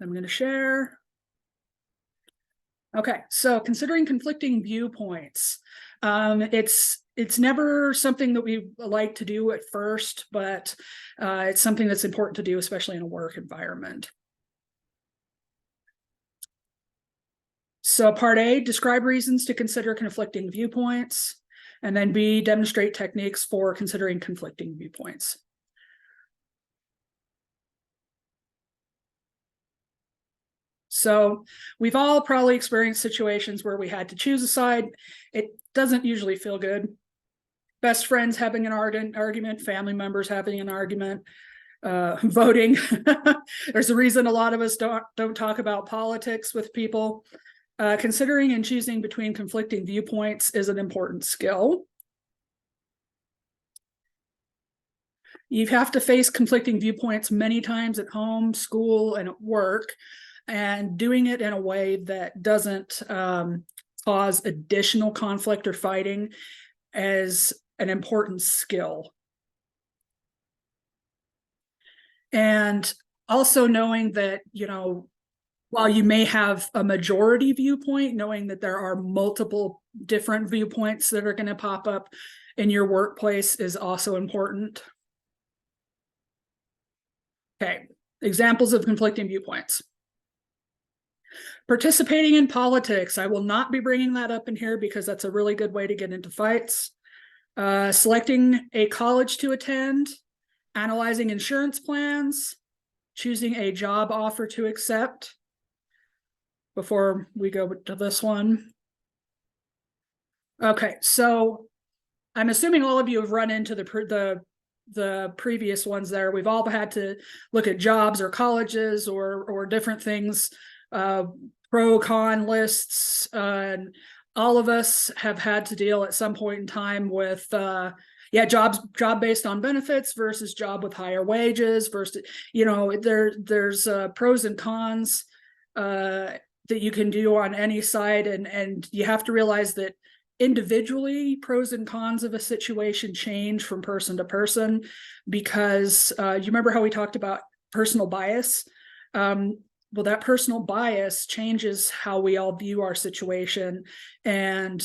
I'm going to share. Okay, so considering conflicting viewpoints, it's never something that we like to do at first, but it's something that's important to do, especially in a work environment. So part A, describe reasons to consider conflicting viewpoints, and then B, demonstrate techniques for considering conflicting viewpoints. So we've all probably experienced situations where we had to choose a side. It doesn't usually feel good. Best friends having an argument, family members having an argument, voting. There's a reason a lot of us don't talk about politics with people. Considering and choosing between conflicting viewpoints is an important skill. You have to face conflicting viewpoints many times at home, school, and at work, and doing it in a way that doesn't cause additional conflict or fighting is an important skill. And also knowing that, while you may have a majority viewpoint, knowing that there are multiple different viewpoints that are going to pop up in your workplace is also important. Okay, examples of conflicting viewpoints. Participating in politics. I will not be bringing that up in here because that's a really good way to get into fights. Selecting a college to attend, analyzing insurance plans, choosing a job offer to accept. Before we go to this one. Okay, so I'm assuming all of you have run into the previous ones there. We've all had to look at jobs or colleges or different things, pro-con lists, and all of us have had to deal at some point in time with job based on benefits versus job with higher wages versus, there's pros and cons that you can do on any side, and you have to realize that individually pros and cons of a situation change from person to person because you remember how we talked about personal bias? Well, that personal bias changes how we all view our situation. And,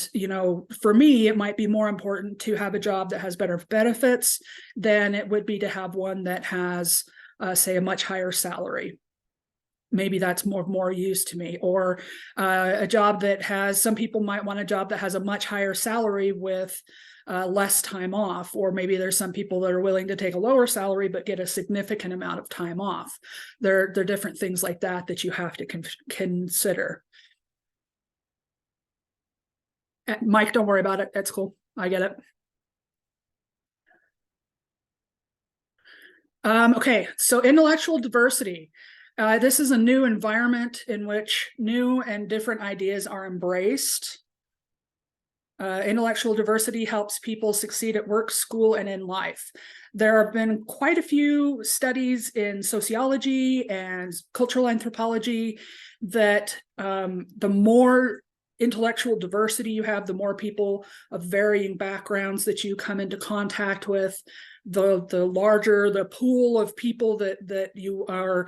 for me, it might be more important to have a job that has better benefits than it would be to have one that has, say, a much higher salary. Maybe that's more use to me, or a job that has, some people might want a job that has a much higher salary with less time off, or maybe there's some people that are willing to take a lower salary but get a significant amount of time off. There are different things like that you have to consider. Mike, don't worry about it. That's cool. I get it. Okay, so intellectual diversity. This is a new environment in which new and different ideas are embraced. Intellectual diversity helps people succeed at work, school, and in life. There have been quite a few studies in sociology and cultural anthropology that the more intellectual diversity you have, the more people of varying backgrounds that you come into contact with, the larger the pool of people that you are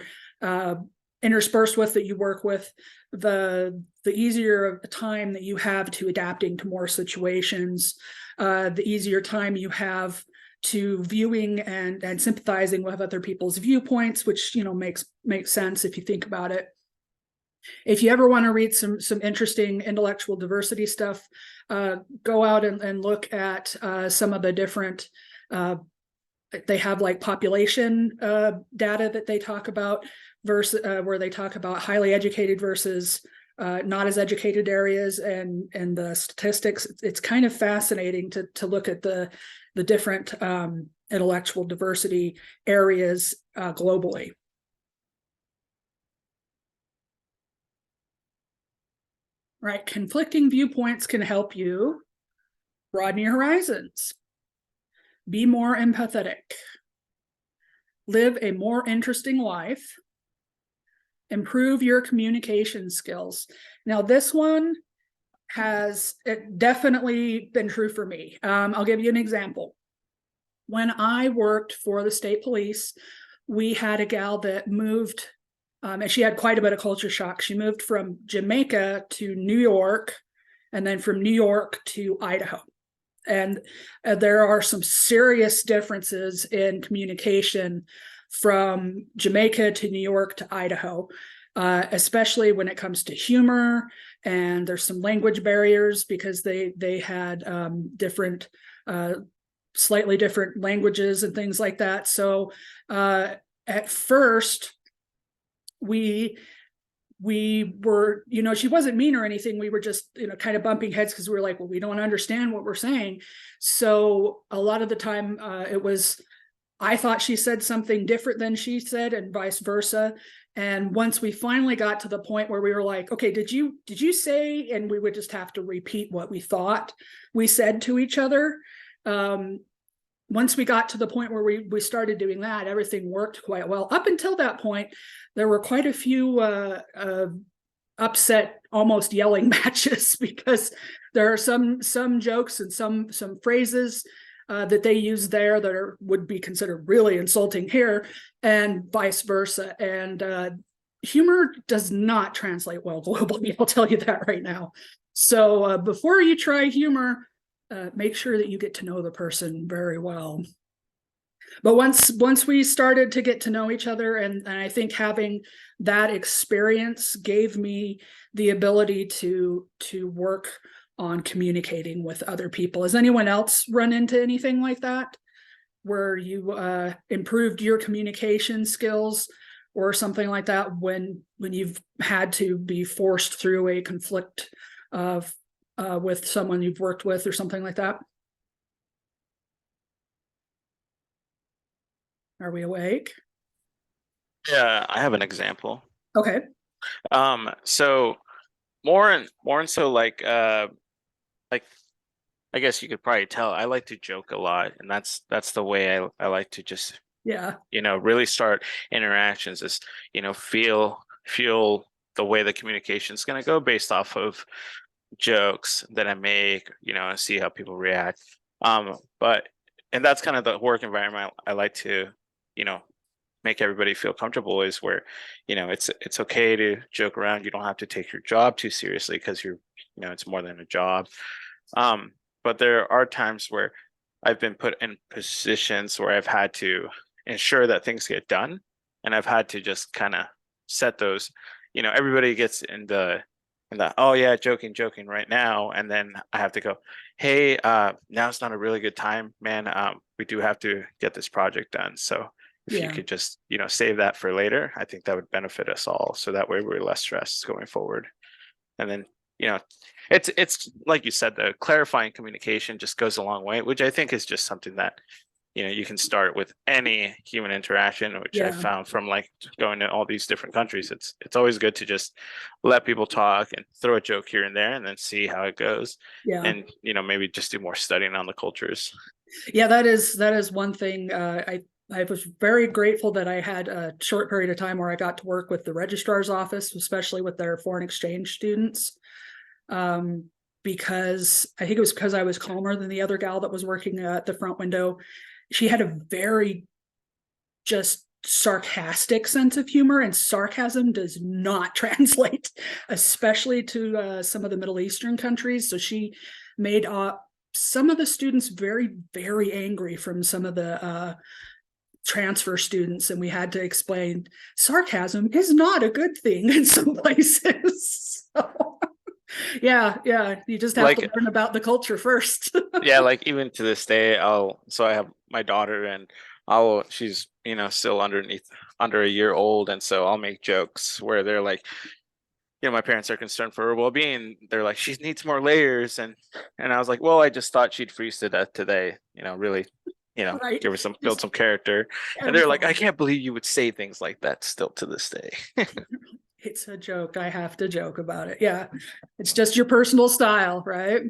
interspersed with, that you work with, the easier time that you have to adapting to more situations, the easier time you have to viewing and sympathizing with other people's viewpoints, which makes sense if you think about it. If you ever want to read some interesting intellectual diversity stuff, go out and look at some of the different they have like population data that they talk about versus where they talk about highly educated versus not as educated areas and the statistics. It's kind of fascinating to look at the different intellectual diversity areas globally. Right, conflicting viewpoints can help you broaden your horizons, be more empathetic, live a more interesting life, improve your communication skills. Now, this one has definitely been true for me. I'll give you an example. When I worked for the state police, we had a gal that moved And she had quite a bit of culture shock. She moved from Jamaica to New York, and then from New York to Idaho. And there are some serious differences in communication from Jamaica to New York to Idaho, especially when it comes to humor. And there's some language barriers because they had different, slightly different languages and things like that. So at first, we were, she wasn't mean or anything. We were just, kind of bumping heads because we were like, well, we don't understand what we're saying. So a lot of the time it was, I thought she said something different than she said, and vice versa. And once we finally got to the point where we were like, okay, did you say, and we would just have to repeat what we thought we said to each other. Once we got to the point where we started doing that, everything worked quite well. Up until that point, there were quite a few upset, almost yelling matches, because there are some jokes and some phrases that they use there that would be considered really insulting here, and vice versa. And humor does not translate well globally, I'll tell you that right now. So before you try humor, make sure that you get to know the person very well. But once we started to get to know each other, and I think having that experience gave me the ability to work on communicating with other people. Has anyone else run into anything like that, where you improved your communication skills or something like that when you've had to be forced through a conflict of with someone you've worked with or something like that? Are we awake? Yeah, I have an example. Okay. So more and so like I guess you could probably tell I like to joke a lot, and that's the way I like to just, Yeah. really start interactions is, feel the way the communication is going to go based off of jokes that I make, and see how people react. But and that's kind of the work environment I like to, you know, make everybody feel comfortable, is where, it's okay to joke around. You don't have to take your job too seriously because it's more than a job. But there are times where I've been put in positions where I've had to ensure that things get done, and I've had to just kind of set those, everybody gets in the oh yeah, joking right now, and then I have to go, hey, now's not a really good time, man. We do have to get this project done. So if you Yeah. could just, save that for later, I think that would benefit us all. So that way we're less stressed going forward. And then, you know, it's like you said, the clarifying communication just goes a long way, which I think is just something that, you can start with any human interaction, which I Yeah. found from like going to all these different countries. It's always good to just let people talk and throw a joke here and there and then see how it goes. Yeah. And, maybe just do more studying on the cultures. Yeah, that is one thing. I was very grateful that I had a short period of time where I got to work with the registrar's office, especially with their foreign exchange students. Because I think it was because I was calmer than the other gal that was working at the front window. She had a very just sarcastic sense of humor, and sarcasm does not translate, especially to some of the Middle Eastern countries. So she made some of the students very, very angry from some of the transfer students, and we had to explain sarcasm is not a good thing in some places. So, yeah, you just have to Like, learn about the culture first. yeah, like even to this day, so I have my daughter, and she's, still under a year old. And so I'll make jokes where they're like, my parents are concerned for her well-being. They're like, she needs more layers. And I was like, well, I just thought she'd freeze to death today, really, Right, give her build just some character. And having they're like, I fun. can't believe you would say things like that still to this day. It's a joke. I have to joke about it. Yeah, it's just your personal style, right?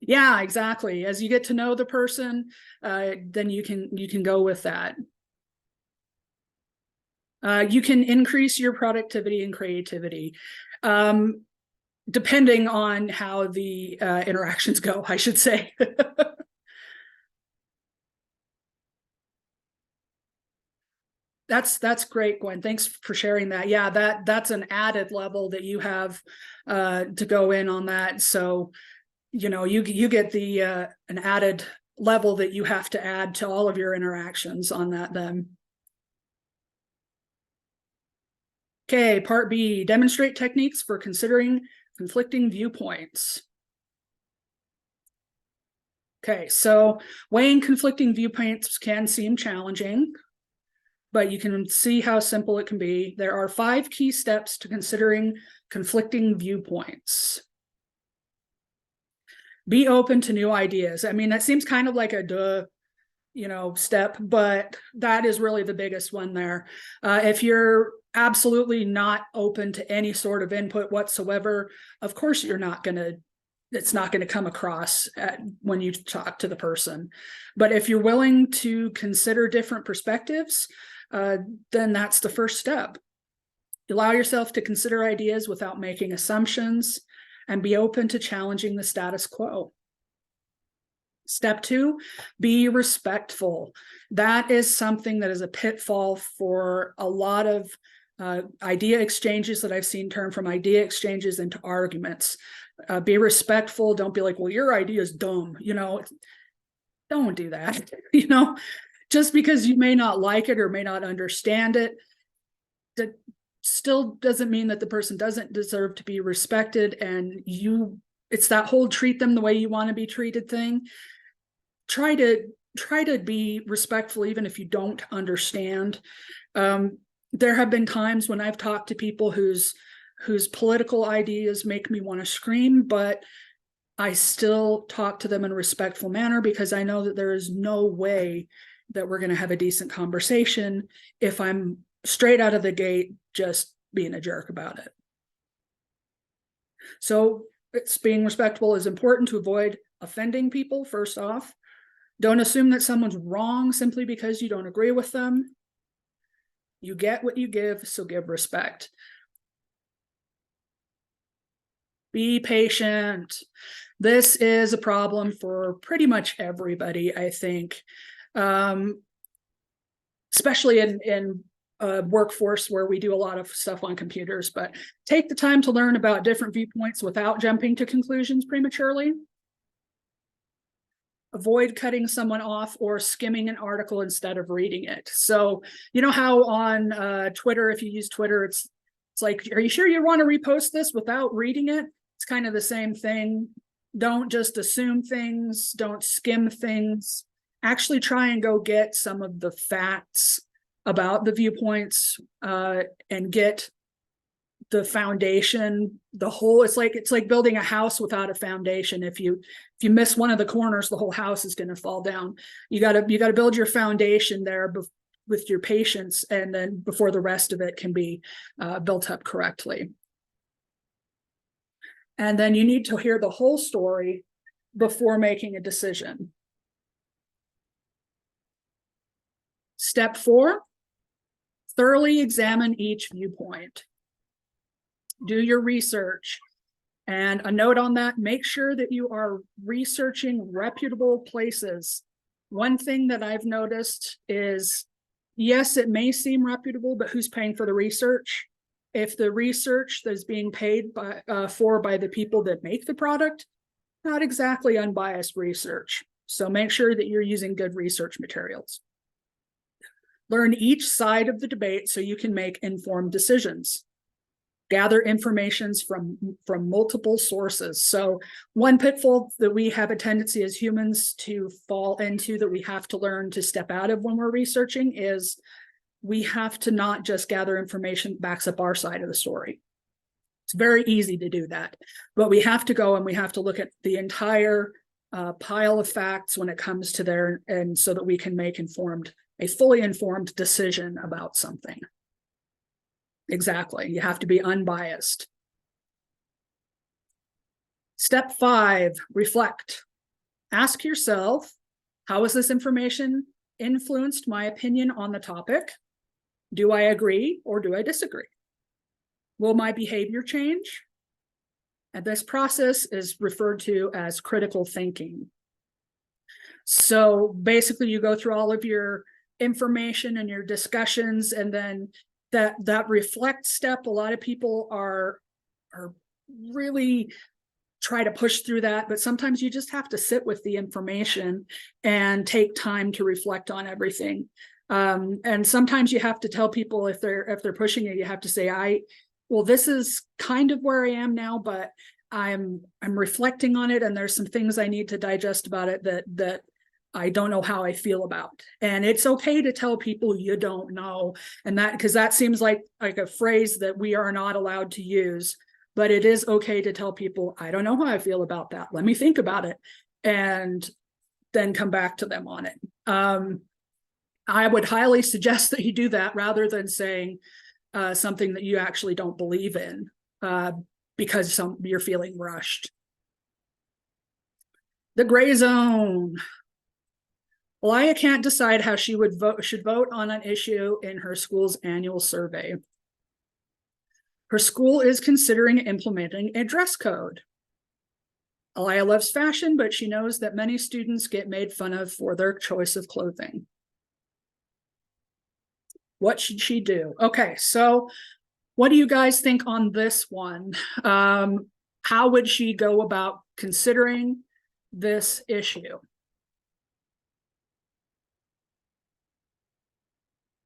Yeah, exactly. As you get to know the person, then you can go with that. You can increase your productivity and creativity, depending on how the interactions go, I should say. That's great, Gwen. Thanks for sharing that. Yeah, that's an added level that you have to go in on that. So, you get the an added level that you have to add to all of your interactions on that then. Okay, part B, demonstrate techniques for considering conflicting viewpoints. Okay, so weighing conflicting viewpoints can seem challenging, but you can see how simple it can be. There are 5 key steps to considering conflicting viewpoints. Be open to new ideas. I mean, that seems kind of like a duh, step, but that is really the biggest one there. If you're absolutely not open to any sort of input whatsoever, of course it's not going to come across when you talk to the person. But if you're willing to consider different perspectives, then that's the first step. Allow yourself to consider ideas without making assumptions, and be open to challenging the status quo. Step 2, be respectful. That is something that is a pitfall for a lot of idea exchanges that I've seen turn from idea exchanges into arguments. Be respectful. Don't be like, well, your idea is dumb. Don't do that. Just because you may not like it or may not understand it, that still doesn't mean that the person doesn't deserve to be respected. And it's that whole treat them the way you want to be treated thing. Try to be respectful, even if you don't understand. There have been times when I've talked to people whose political ideas make me want to scream, but I still talk to them in a respectful manner, because I know that there is no way that we're going to have a decent conversation if I'm straight out of the gate just being a jerk about it. So being respectful is important to avoid offending people, first off. Don't assume that someone's wrong simply because you don't agree with them. You get what you give, so give respect. Be patient. This is a problem for pretty much everybody, I think, especially in a workforce where we do a lot of stuff on computers. But take the time to learn about different viewpoints without jumping to conclusions prematurely. Avoid cutting someone off or skimming an article instead of reading it. So, how on Twitter, if you use Twitter, it's like, are you sure you want to repost this without reading it? It's kind of the same thing. Don't just assume things. Don't skim things. Actually try and go get some of the facts about the viewpoints and get the foundation, it's like building a house without a foundation. If you miss one of the corners, the whole house is going to fall down. You got to build your foundation there with your patience, and then before the rest of it can be built up correctly. And then you need to hear the whole story before making a decision. Step 4, thoroughly examine each viewpoint. Do your research. And a note on that, make sure that you are researching reputable places. One thing that I've noticed is, yes, it may seem reputable, but who's paying for the research? If the research that is being paid by the people that make the product, not exactly unbiased research. So make sure that you're using good research materials. Learn each side of the debate so you can make informed decisions. Gather information from multiple sources. So one pitfall that we have a tendency as humans to fall into, that we have to learn to step out of when we're researching, is we have to not just gather information that backs up our side of the story. It's very easy to do that, but we have to go and we have to look at the entire pile of facts when it comes to there, and so that we can make a fully informed decision about something. Exactly. You have to be unbiased. Step 5, reflect. Ask yourself, how has this information influenced my opinion on the topic? Do I agree or do I disagree? Will my behavior change? And this process is referred to as critical thinking. So basically, you go through all of your information in your discussions, and then that reflect step, a lot of people are really try to push through that, but sometimes you just have to sit with the information and take time to reflect on everything. And sometimes you have to tell people, if they're pushing it, you have to say, well, this is kind of where I am now, but I'm reflecting on it, and there's some things I need to digest about it that I don't know how I feel about. And it's okay to tell people you don't know, and that, because that seems like a phrase that we are not allowed to use, but it is okay to tell people, I don't know how I feel about that. Let me think about it, and then come back to them on it. I would highly suggest that you do that rather than saying something that you actually don't believe in, because you're feeling rushed. The gray zone. Elia can't decide how she should vote on an issue in her school's annual survey. Her school is considering implementing a dress code. Elia loves fashion, but she knows that many students get made fun of for their choice of clothing. What should she do? Okay, so what do you guys think on this one? How would she go about considering this issue?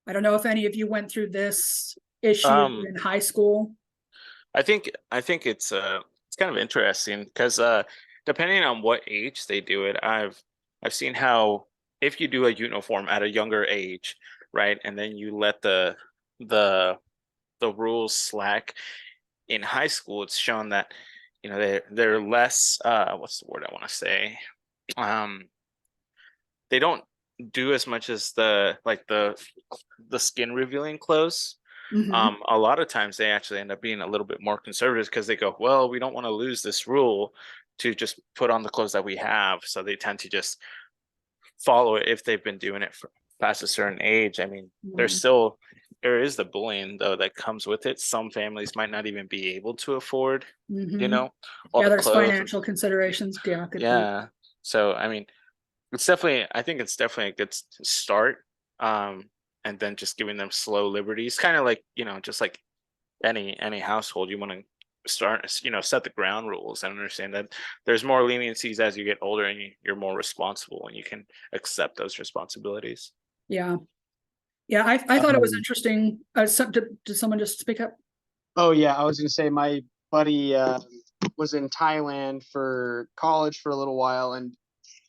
I don't know if any of you went through this issue in high school. I think it's kind of interesting because depending on what age they do it, I've seen how if you do a uniform at a younger age, right, and then you let the rules slack in high school, it's shown that they're less what's the word I want to say, they don't do as much as the skin revealing clothes. A lot of times they actually end up being a little bit more conservative because they go, well, we don't want to lose this rule to just put on the clothes that we have. So they tend to just follow it if they've been doing it for past a certain age. I mean, there is the bullying though that comes with it. Some families might not even be able to afford, all the there's clothes. financial considerations. Yeah. So I mean, I think it's definitely a good start. And then just giving them slow liberties, kind of like, just like any household, you want to start, set the ground rules and understand that there's more leniencies as you get older and you're more responsible and you can accept those responsibilities. Yeah. I thought it was interesting. Did someone just speak up? Oh yeah, I was gonna say my buddy was in Thailand for college for a little while, and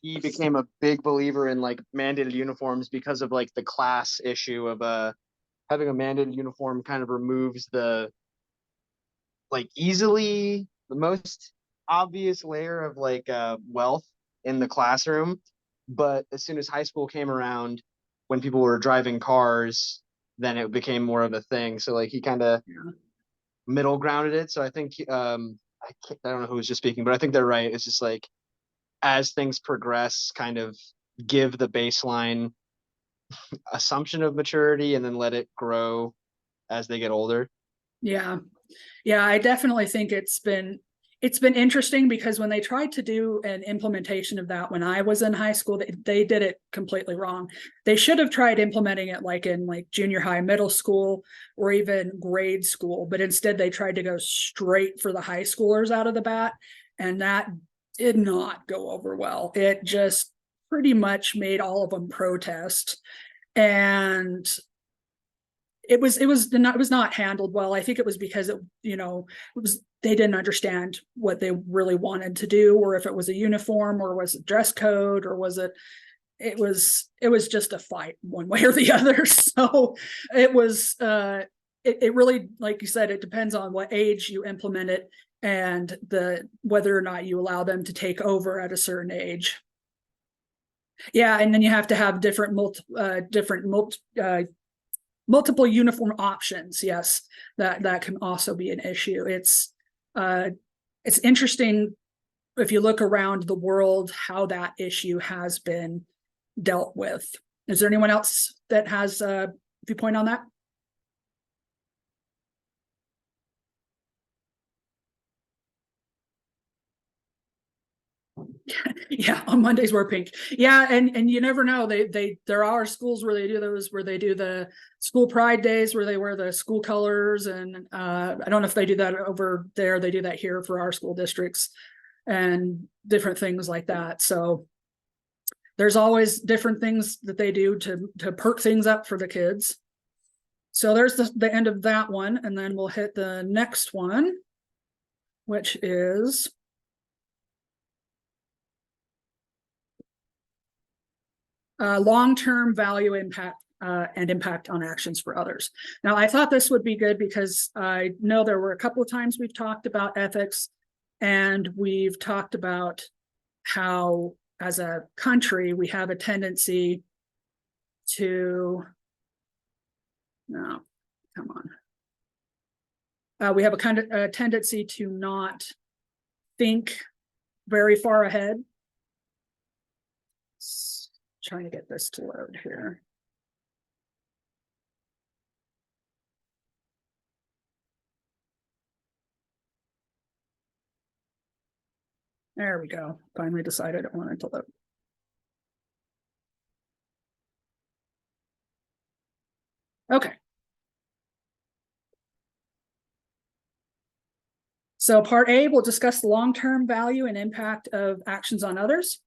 he became a big believer in like mandated uniforms because of like the class issue of having a mandated uniform kind of removes the most obvious layer of wealth in the classroom. But as soon as high school came around, when people were driving cars, then it became more of a thing. So like he kind of middle grounded it. So I think I don't know who was just speaking, but I think they're right. It's just like as things progress, kind of give the baseline assumption of maturity and then let it grow as they get older. Yeah. I definitely think it's been interesting because when they tried to do an implementation of that when I was in high school, they did it completely wrong. They should have tried implementing it like in junior high, middle school, or even grade school, but instead they tried to go straight for the high schoolers out of the bat, and that did not go over well. It just pretty much made all of them protest, and it was not handled well. I think it was because they didn't understand what they really wanted to do, or if it was a uniform, or was it dress code, or was it was just a fight one way or the other. So it was it really, like you said, it depends on what age you implement it and whether or not you allow them to take over at a certain age. Yeah, and then you have to have multiple uniform options. Yes, that can also be an issue. It's interesting if you look around the world how that issue has been dealt with. Is there anyone else that has a viewpoint on that? Yeah, on Mondays we're pink. Yeah, and you never know. There are schools where they do those, where they do the school pride days where they wear the school colors, and I don't know if they do that over there. They do that here for our school districts and different things like that. So there's always different things that they do to perk things up for the kids. So there's the end of that one, and then we'll hit the next one, which is long-term value impact and impact on actions for others. Now, I thought this would be good because I know there were a couple of times we've talked about ethics, and we've talked about how, as a country, we have a tendency to, no, come on. We have a tendency to not think very far ahead. Trying to get this to load here. There we go. Finally decided I wanted to load. Okay. So part A, we'll discuss the long-term value and impact of actions on others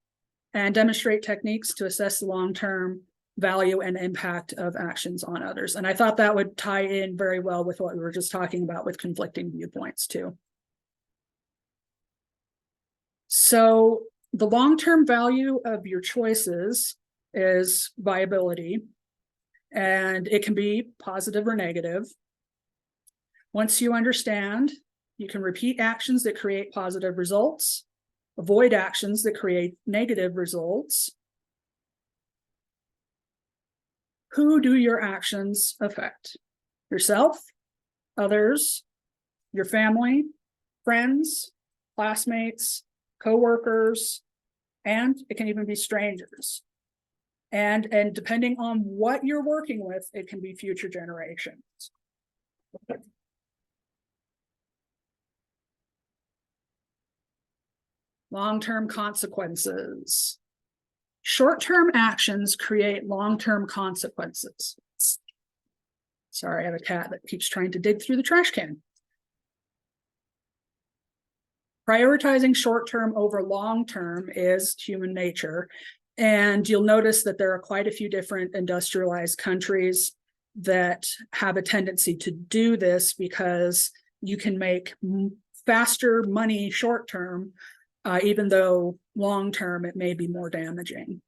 and demonstrate techniques to assess the long-term value and impact of actions on others. And I thought that would tie in very well with what we were just talking about with conflicting viewpoints too. So the long-term value of your choices is viability, and it can be positive or negative. Once you understand, you can repeat actions that create positive results, avoid actions that create negative results. Who do your actions affect? Yourself, others, your family, friends, classmates, coworkers, and it can even be strangers. And depending on what you're working with, it can be future generations. Long-term consequences. Short-term actions create long-term consequences. Sorry, I have a cat that keeps trying to dig through the trash can. Prioritizing short-term over long-term is human nature. And you'll notice that there are quite a few different industrialized countries that have a tendency to do this because you can make faster money short-term, even though long-term it may be more damaging.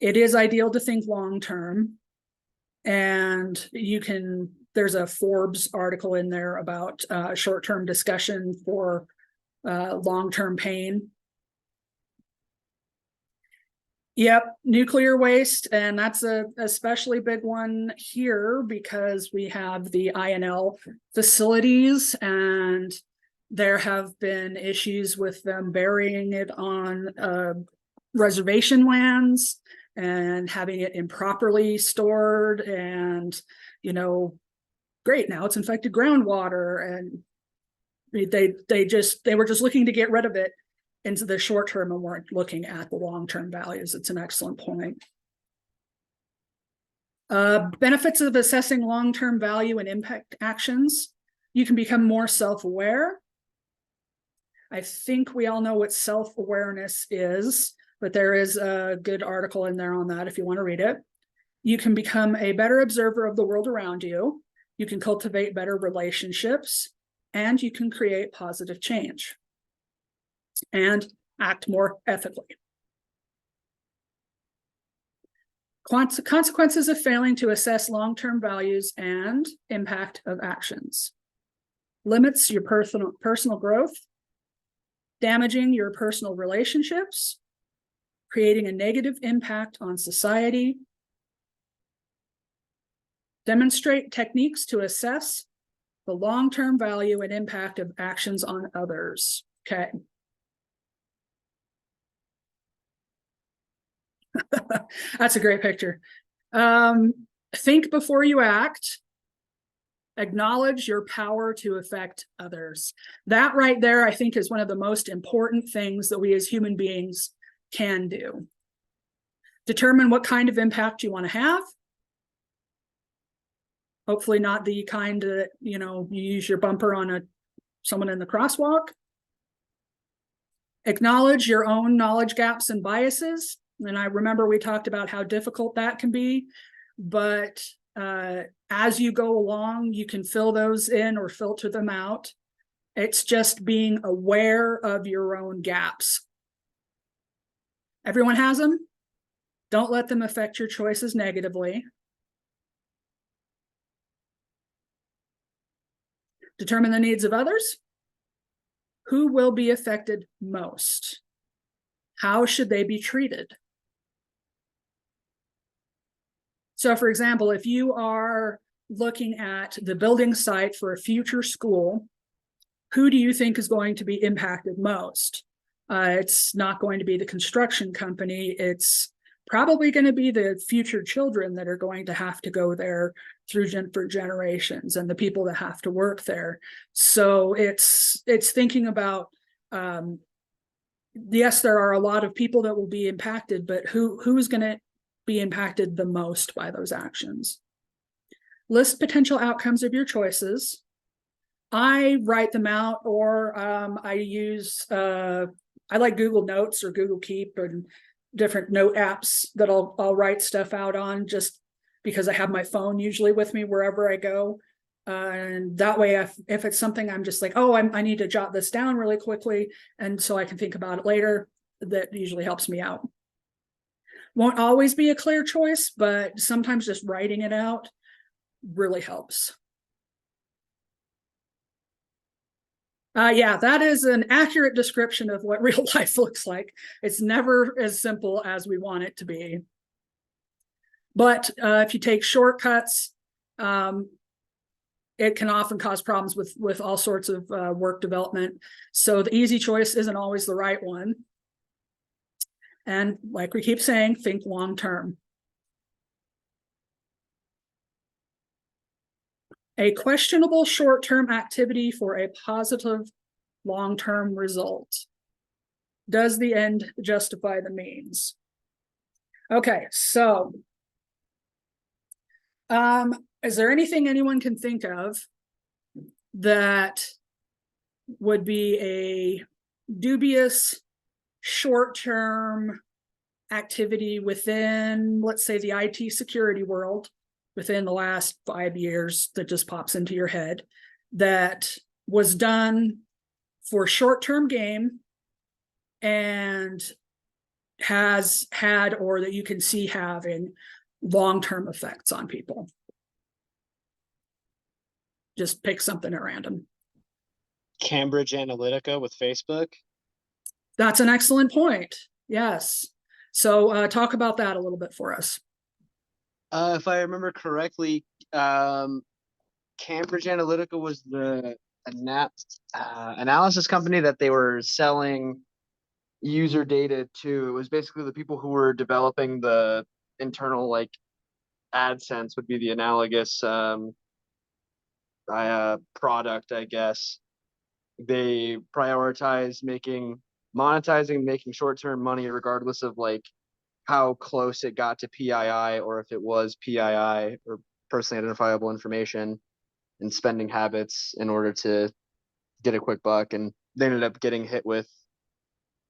It is ideal to think long-term, and there's a Forbes article in there about short-term discussion for long-term pain. Yep, nuclear waste, and that's a especially big one here because we have the INL facilities, and there have been issues with them burying it on reservation lands and having it improperly stored, and great, now it's infected groundwater, and they were just looking to get rid of it into the short term and weren't looking at the long-term values. It's an excellent point. Benefits of assessing long-term value and impact actions. You can become more self-aware. I think we all know what self-awareness is, but there is a good article in there on that if you want to read it. You can become a better observer of the world around you. You can cultivate better relationships, and you can create positive change and act more ethically. Consequences of failing to assess long-term values and impact of actions. Limits your personal growth, damaging your personal relationships, creating a negative impact on society. Demonstrate techniques to assess the long-term value and impact of actions on others. Okay. That's a great picture. Think before you act. Acknowledge your power to affect others. That right there, I think, is one of the most important things that we as human beings can do. Determine what kind of impact you want to have. Hopefully not the kind that, you know, you use your bumper on someone in the crosswalk. Acknowledge your own knowledge gaps and biases. And I remember we talked about how difficult that can be, but as you go along, you can fill those in or filter them out. It's just being aware of your own gaps. Everyone has them. Don't let them affect your choices negatively. Determine the needs of others. Who will be affected most? How should they be treated? So, for example, if you are looking at the building site for a future school, who do you think is going to be impacted most? It's not going to be the construction company. It's probably going to be the future children that are going to have to go there for generations, and the people that have to work there. So it's thinking about, yes, there are a lot of people that will be impacted, but who is going to be impacted the most by those actions? List potential outcomes of your choices. I write them out, or I use, I like Google Notes or Google Keep and different note apps that I'll write stuff out on, just because I have my phone usually with me wherever I go. And that way, if it's something I'm just like, oh, I need to jot this down really quickly, and so I can think about it later, that usually helps me out. Won't always be a clear choice, but sometimes just writing it out really helps. Yeah, that is an accurate description of what real life looks like. It's never as simple as we want it to be. But if you take shortcuts, it can often cause problems with all sorts of work development. So the easy choice isn't always the right one. And like we keep saying, think long term. A questionable short-term activity for a positive long-term result. Does the end justify the means? Okay, so is there anything anyone can think of that would be a dubious short-term activity within, let's say, the IT security world within the last 5 years that just pops into your head, that was done for short-term gain and has had, or that you can see having, long-term effects on people? Just pick something at random. Cambridge Analytica with Facebook. That's an excellent point. Yes. So talk about that a little bit for us. If I remember correctly, Cambridge Analytica was the analysis company that they were selling user data to. It was basically the people who were developing the internal, like, AdSense would be the analogous product, I guess. They prioritize monetizing, making short-term money, regardless of like how close it got to PII, or if it was PII or personally identifiable information, and spending habits in order to get a quick buck. And they ended up getting hit with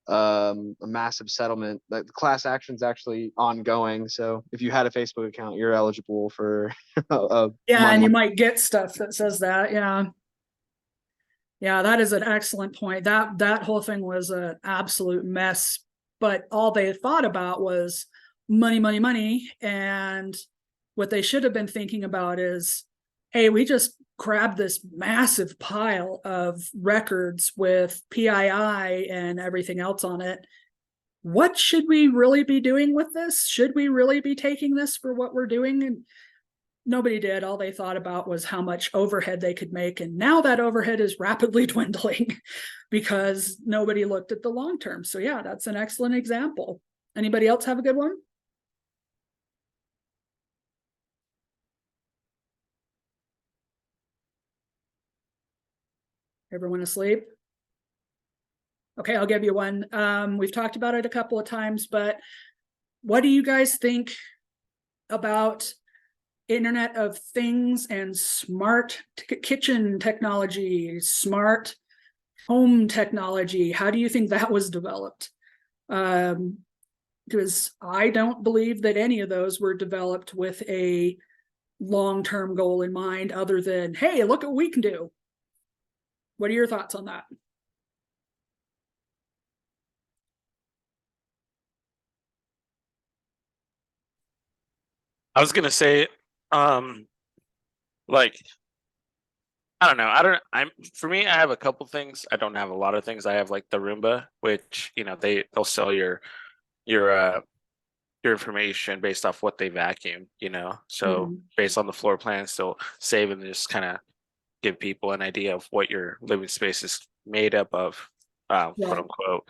a massive settlement. Like, the class action's actually ongoing. So if you had a Facebook account, you're eligible for yeah, and you might get stuff that says that. Yeah, that is an excellent point. That whole thing was an absolute mess, but all they thought about was money, money, money. And what they should have been thinking about is, hey, we just grabbed this massive pile of records with PII and everything else on it. What should we really be doing with this? Should we really be taking this for what we're doing? And nobody did. All they thought about was how much overhead they could make. And now that overhead is rapidly dwindling because nobody looked at the long term. So yeah, that's an excellent example. Anybody else have a good one? Everyone asleep? Okay, I'll give you one. We've talked about it a couple of times, but what do you guys think about Internet of Things and smart kitchen technology, smart home technology? How do you think that was developed? Because I don't believe that any of those were developed with a long-term goal in mind other than, hey, look what we can do. What are your thoughts on that? I was gonna say, like, I don't know. For me, I have a couple things. I don't have a lot of things. I have like the Roomba, which, they'll sell your your information based off what they vacuum. So based on the floor plans, they'll save and just kind of give people an idea of what your living space is made up of, quote unquote.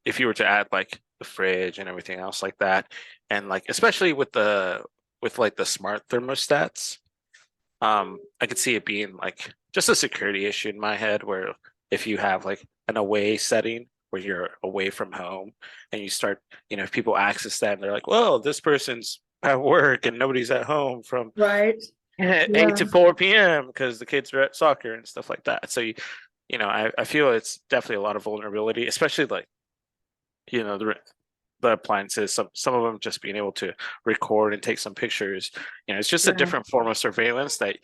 If you were to add like the fridge and everything else like that, and like especially with like the smart thermostats, I could see it being like just a security issue in my head where if you have like an away setting where you're away from home and you start, if people access that and they're like, well, this person's at work and nobody's at home from Right. 8 to 4 p.m. because the kids are at soccer and stuff like that. So I feel it's definitely a lot of vulnerability, especially like, the appliances, some of them just being able to record and take some pictures. It's just a different form of surveillance that,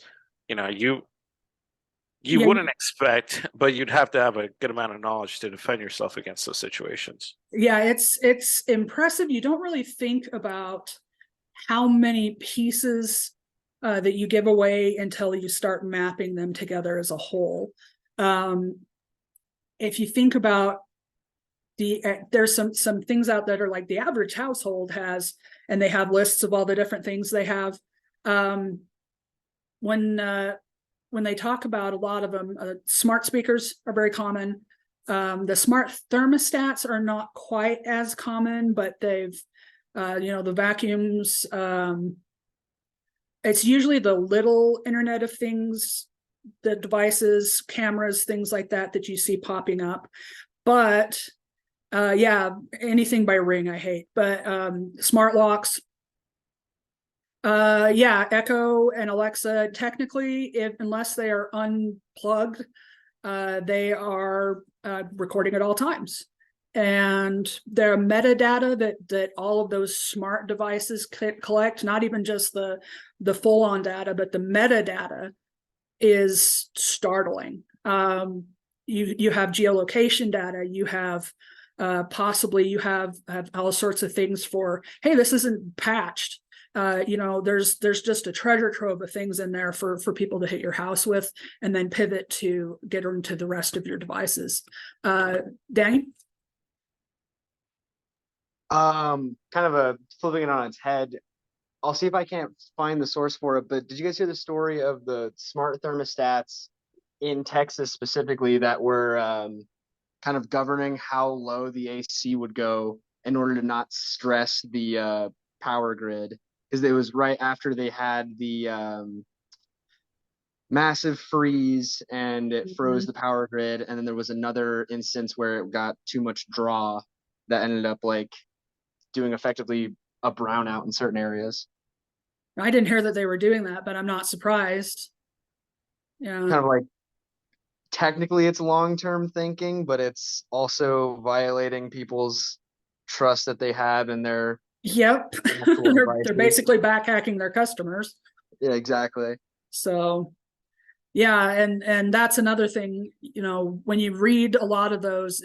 you wouldn't expect, but you'd have to have a good amount of knowledge to defend yourself against those situations. Yeah, it's impressive. You don't really think about how many pieces that you give away until you start mapping them together as a whole. If you think about there's some things out that are like the average household has, and they have lists of all the different things they have. When they talk about a lot of them, smart speakers are very common. The smart thermostats are not quite as common, but they've, the vacuums. It's usually the little Internet of Things, the devices, cameras, things like that you see popping up. But yeah, anything by Ring I hate. But smart locks. Yeah, Echo and Alexa, technically, unless they are unplugged, they are recording at all times. And their metadata that all of those smart devices collect, not even just the full-on data, but the metadata is startling. You have geolocation data, you have possibly you have all sorts of things for, hey, this isn't patched. There's just a treasure trove of things in there for people to hit your house with, and then pivot to get into the rest of your devices. Danny? Kind of flipping it on its head. I'll see if I can't find the source for it, but did you guys hear the story of the smart thermostats in Texas specifically that were kind of governing how low the AC would go in order to not stress the power grid? Because it was right after they had the massive freeze and it froze the power grid, and then there was another instance where it got too much draw that ended up like doing effectively a brownout in certain areas. I didn't hear that they were doing that, but I'm not surprised. Yeah. Kind of like technically it's long-term thinking, but it's also violating people's trust that they have in their Yep. They're basically backhacking their customers. Yeah, exactly. So yeah, and that's another thing, when you read a lot of those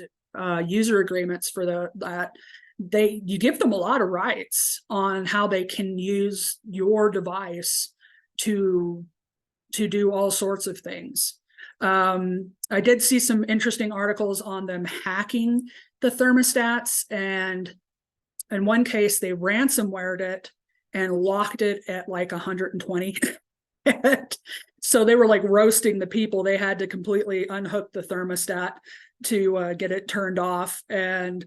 user agreements for that, you give them a lot of rights on how they can use your device to do all sorts of things. I did see some interesting articles on them hacking the thermostats, and in one case they ransomwared it and locked it at like 120. So they were like roasting the people. They had to completely unhook the thermostat to get it turned off, and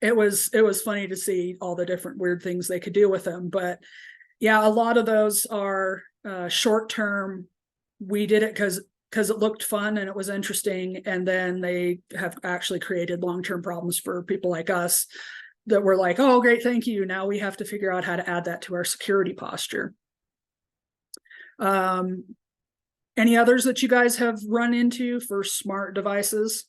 it was funny to see all the different weird things they could do with them. But yeah, a lot of those are short term. We did it because because it looked fun and it was interesting. And then they have actually created long-term problems for people like us that were like, oh, great, thank you. Now we have to figure out how to add that to our security posture. Any others that you guys have run into for smart devices?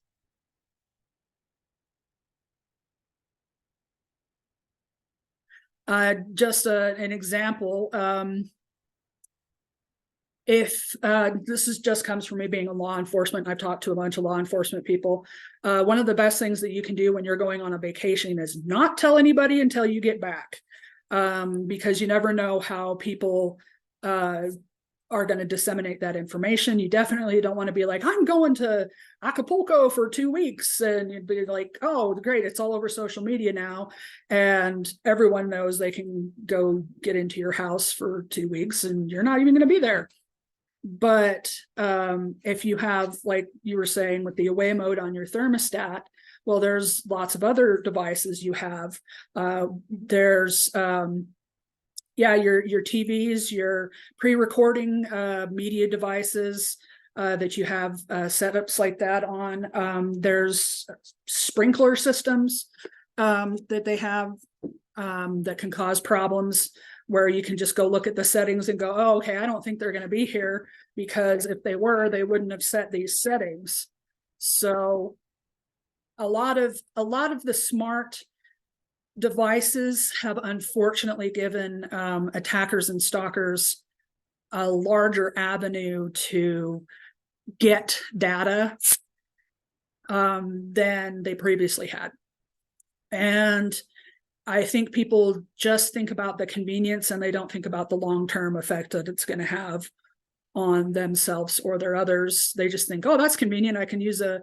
Just an example. If this is just comes from me being in law enforcement, I've talked to a bunch of law enforcement people. One of the best things that you can do when you're going on a vacation is not tell anybody until you get back, because you never know how people are going to disseminate that information. You definitely don't want to be like, I'm going to Acapulco for 2 weeks, and you'd be like, oh, great, it's all over social media now, and everyone knows they can go get into your house for 2 weeks and you're not even going to be there. But if you have, like you were saying, with the away mode on your thermostat, well, there's lots of other devices you have. There's your TVs, your pre-recording media devices that you have setups like that on. There's sprinkler systems that they have that can cause problems, where you can just go look at the settings and go, oh, okay, I don't think they're going to be here, because if they were, they wouldn't have set these settings. So a lot of the smart devices have unfortunately given attackers and stalkers a larger avenue to get data than they previously had. And I think people just think about the convenience and they don't think about the long-term effect that it's going to have on themselves or their others. They just think, oh, that's convenient. I can use a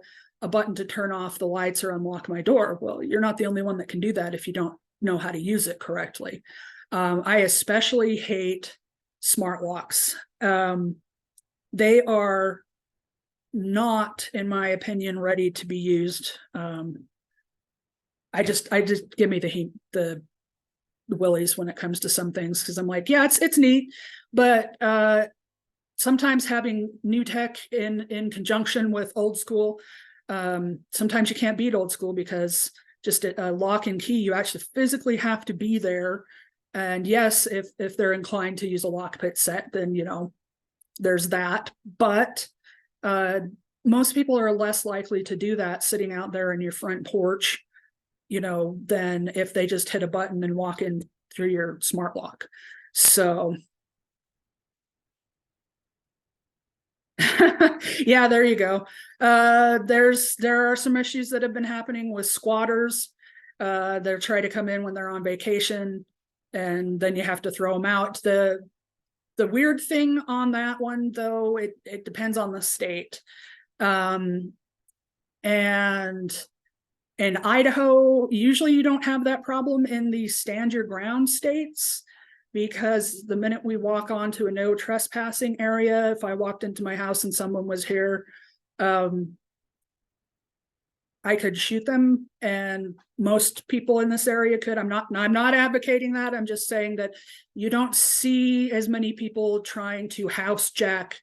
button to turn off the lights or unlock my door. Well, you're not the only one that can do that if you don't know how to use it correctly. I especially hate smart locks. They are not, in my opinion, ready to be used. I just give me the willies when it comes to some things, because I'm like, yeah, it's neat, but sometimes having new tech in conjunction with old school, sometimes you can't beat old school, because just a lock and key, you actually physically have to be there. And yes, if they're inclined to use a lockpick set, then there's that. But most people are less likely to do that sitting out there in your front porch, than if they just hit a button and walk in through your smart lock. So yeah, there you go. There are some issues that have been happening with squatters. They're trying to come in when they're on vacation, and then you have to throw them out. The weird thing on that one, though, it depends on the state. And in Idaho, usually you don't have that problem in the stand your ground states, because the minute we walk onto a no trespassing area, if I walked into my house and someone was here, I could shoot them, and most people in this area could. I'm not advocating that. I'm just saying that you don't see as many people trying to housejack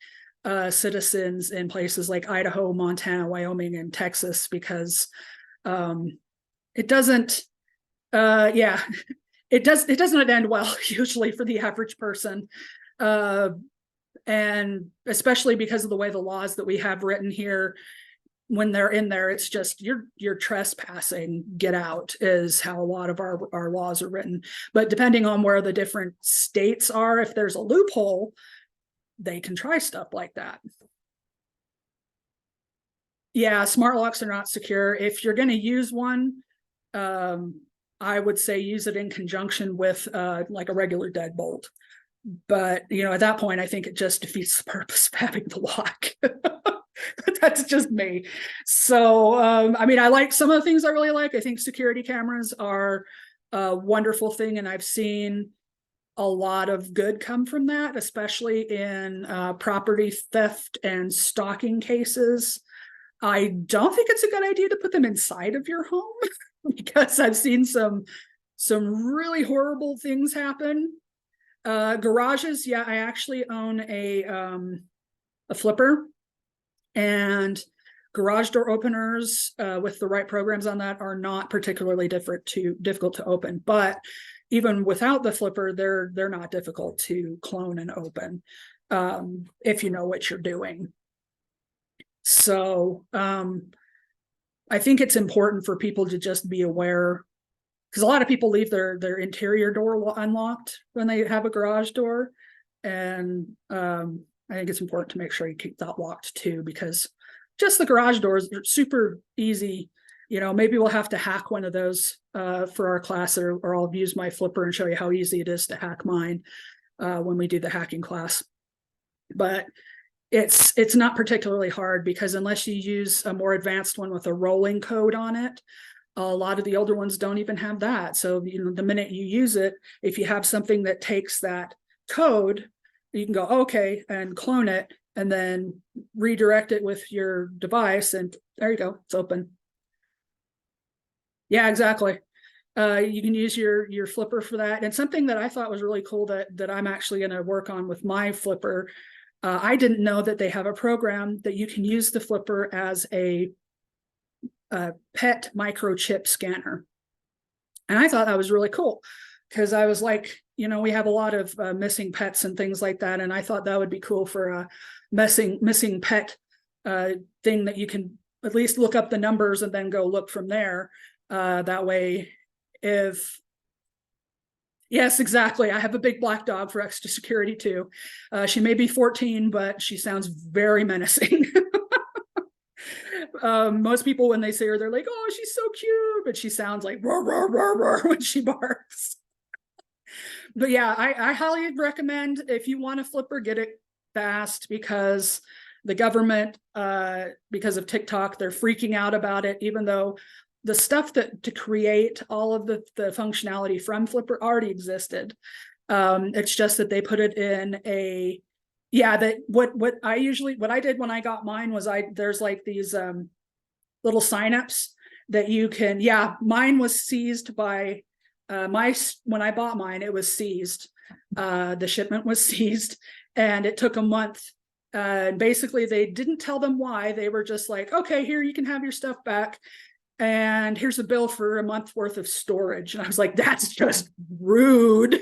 citizens in places like Idaho, Montana, Wyoming, and Texas, because it doesn't it doesn't end well usually for the average person, and especially because of the way the laws that we have written here, when they're in there, it's just you're trespassing, get out, is how a lot of our laws are written. But depending on where the different states are, if there's a loophole, they can try stuff like that. Yeah, smart locks are not secure. If you're going to use one, I would say use it in conjunction with like a regular deadbolt. But at that point, I think it just defeats the purpose of having the lock. That's just me. So I mean, I like some of the things I really like. I think security cameras are a wonderful thing, and I've seen a lot of good come from that, especially in property theft and stalking cases. I don't think it's a good idea to put them inside of your home because I've seen some really horrible things happen. Garages, yeah, I actually own a flipper, And garage door openers with the right programs on that are not particularly difficult to open, but even without the flipper, they're not difficult to clone and open if you know what you're doing. So I think it's important for people to just be aware, because a lot of people leave their interior door unlocked when they have a garage door, and I think it's important to make sure you keep that locked too, because just the garage doors are super easy. You know, maybe we'll have to hack one of those for our class, or I'll use my flipper and show you how easy it is to hack mine when we do the hacking class. But it's not particularly hard, because unless you use a more advanced one with a rolling code on it, a lot of the older ones don't even have that. So, you know, the minute you use it, if you have something that takes that code, you can go, okay, and clone it, and then redirect it with your device, and there you go, it's open. Yeah, exactly. You can use your flipper for that. And something that I thought was really cool that I'm actually going to work on with my flipper, I didn't know that they have a program that you can use the flipper as a pet microchip scanner. And I thought that was really cool, because I was like, you know, we have a lot of missing pets and things like that. And I thought that would be cool for a missing pet thing that you can at least look up the numbers and then go look from there. That way, yes, exactly. I have a big black dog for extra security too. She may be 14, but she sounds very menacing. Most people, when they see her, they're like, oh, she's so cute, but she sounds like roar, roar, roar, roar when she barks. But yeah, I highly recommend, if you want a flipper, get it fast, because the government, because of TikTok, they're freaking out about it, even though the stuff to create all of the functionality from Flipper already existed. It's just that they put it in a, yeah, that what I did when I got mine was there's like these little signups that you can, yeah, mine was seized by when I bought mine, it was seized. The shipment was seized, and it took a month. Basically, they didn't tell them why. They were just like, okay, here, you can have your stuff back, and here's a bill for a month worth of storage. And I was like, that's just rude.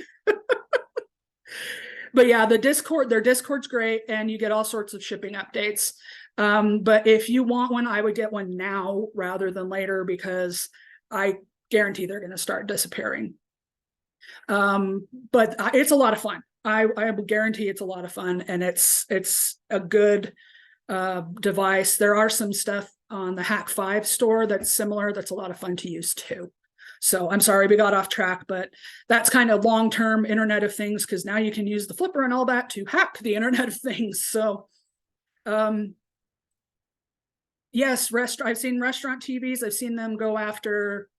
But yeah, their Discord's great, and you get all sorts of shipping updates. But if you want one, I would get one now rather than later, because I guarantee they're going to start disappearing. But it's a lot of fun. I will guarantee it's a lot of fun, and it's a good device. There are some stuff on the Hack 5 store that's similar, that's a lot of fun to use too. So I'm sorry we got off track, but that's kind of long-term Internet of Things, because now you can use the flipper and all that to hack the Internet of Things. So yes, I've seen restaurant TVs. I've seen them go after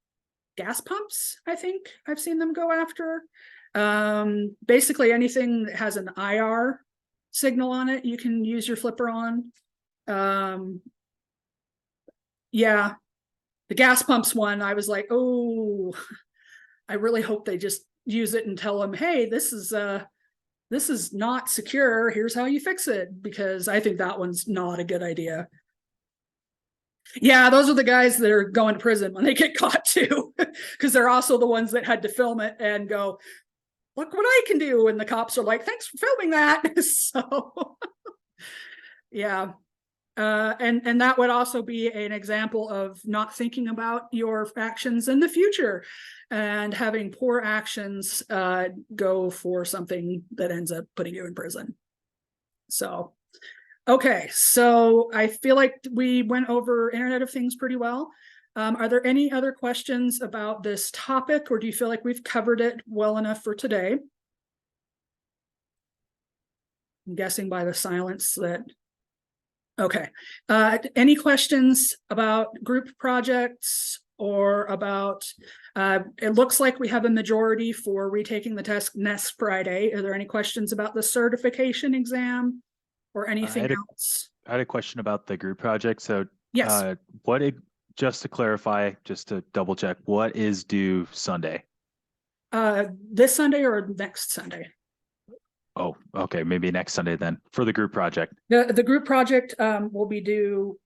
gas pumps. I think I've seen them go after basically anything that has an IR signal on it, you can use your flipper on. Yeah, the gas pumps one, I was like, oh, I really hope they just use it and tell them, hey, this is not secure, here's how you fix it, because I think that one's not a good idea. Yeah, those are the guys that are going to prison when they get caught too, because they're also the ones that had to film it and go, look what I can do, and the cops are like, thanks for filming that. So yeah. And that would also be an example of not thinking about your actions in the future and having poor actions go for something that ends up putting you in prison. So, okay, so I feel like we went over Internet of Things pretty well. Are there any other questions about this topic, or do you feel like we've covered it well enough for today? I'm guessing by the silence that. Okay. Any questions about group projects or about, it looks like we have a majority for retaking the test next Friday. Are there any questions about the certification exam or anything else? I had a question about the group project. So yes, just to clarify, just to double check, what is due Sunday? This Sunday or next Sunday? Oh, okay, maybe next Sunday then for the group project. The group project will be due.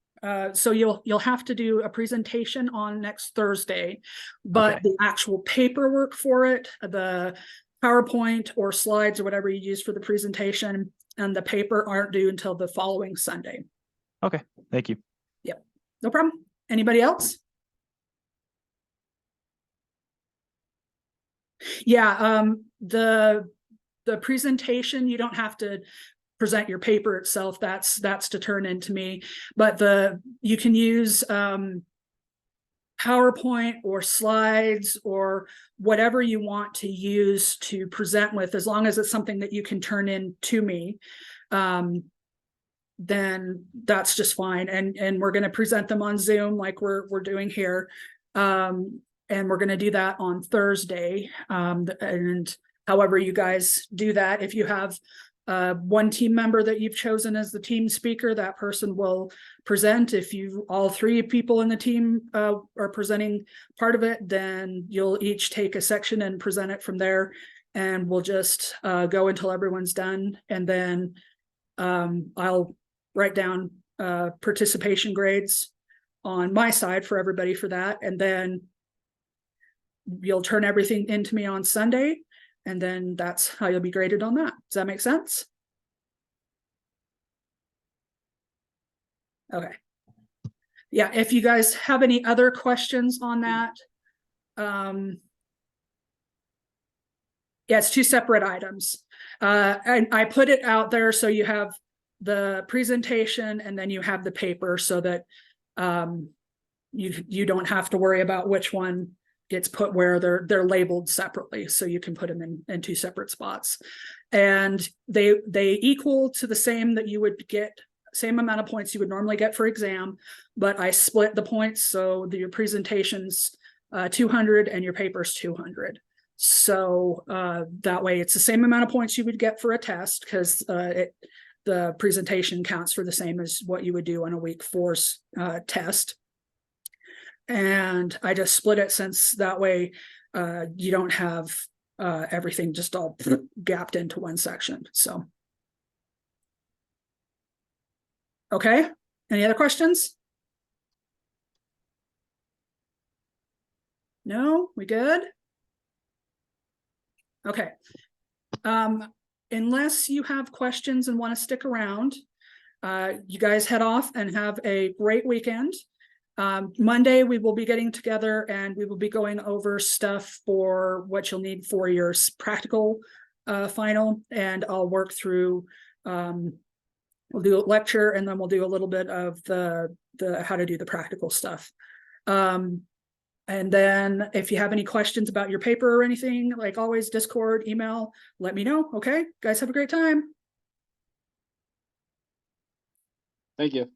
So you'll have to do a presentation on next Thursday, but Okay. the actual paperwork for it, the PowerPoint or slides or whatever you use for the presentation, and the paper aren't due until the following Sunday. Okay, thank you. No problem. Anybody else? Yeah, the presentation, you don't have to present your paper itself. That's to turn into me, but you can use PowerPoint or slides or whatever you want to use to present with, as long as it's something that you can turn in to me. Then that's just fine. And we're going to present them on Zoom like we're doing here. And we're going to do that on Thursday. And however you guys do that, if you have one team member that you've chosen as the team speaker, that person will present. If all three people in the team are presenting part of it, then you'll each take a section and present it from there. And we'll just go until everyone's done. And then I'll write down participation grades on my side for everybody for that. And then you'll turn everything into me on Sunday. And then that's how you'll be graded on that. Does that make sense? Okay. Yeah, if you guys have any other questions on that, yeah, it's two separate items. And I put it out there so you have the presentation and then you have the paper so that you don't have to worry about which one gets put where. They're labeled separately, so you can put them in two separate spots, and they equal to the same that you would get, same amount of points you would normally get for exam, but I split the points so your presentation's 200 and your paper's 200. So that way it's the same amount of points you would get for a test, because the presentation counts for the same as what you would do on a week 4's test. And I just split it, since that way you don't have everything just all gapped into one section. So, okay, any other questions? No, we good? Okay. Unless you have questions and want to stick around, you guys head off and have a great weekend. Monday, we will be getting together and we will be going over stuff for what you'll need for your practical final, and I'll work through, we'll do a lecture and then we'll do a little bit of the how to do the practical stuff. And then if you have any questions about your paper or anything, like always, Discord, email, let me know. Okay, guys, have a great time. Thank you.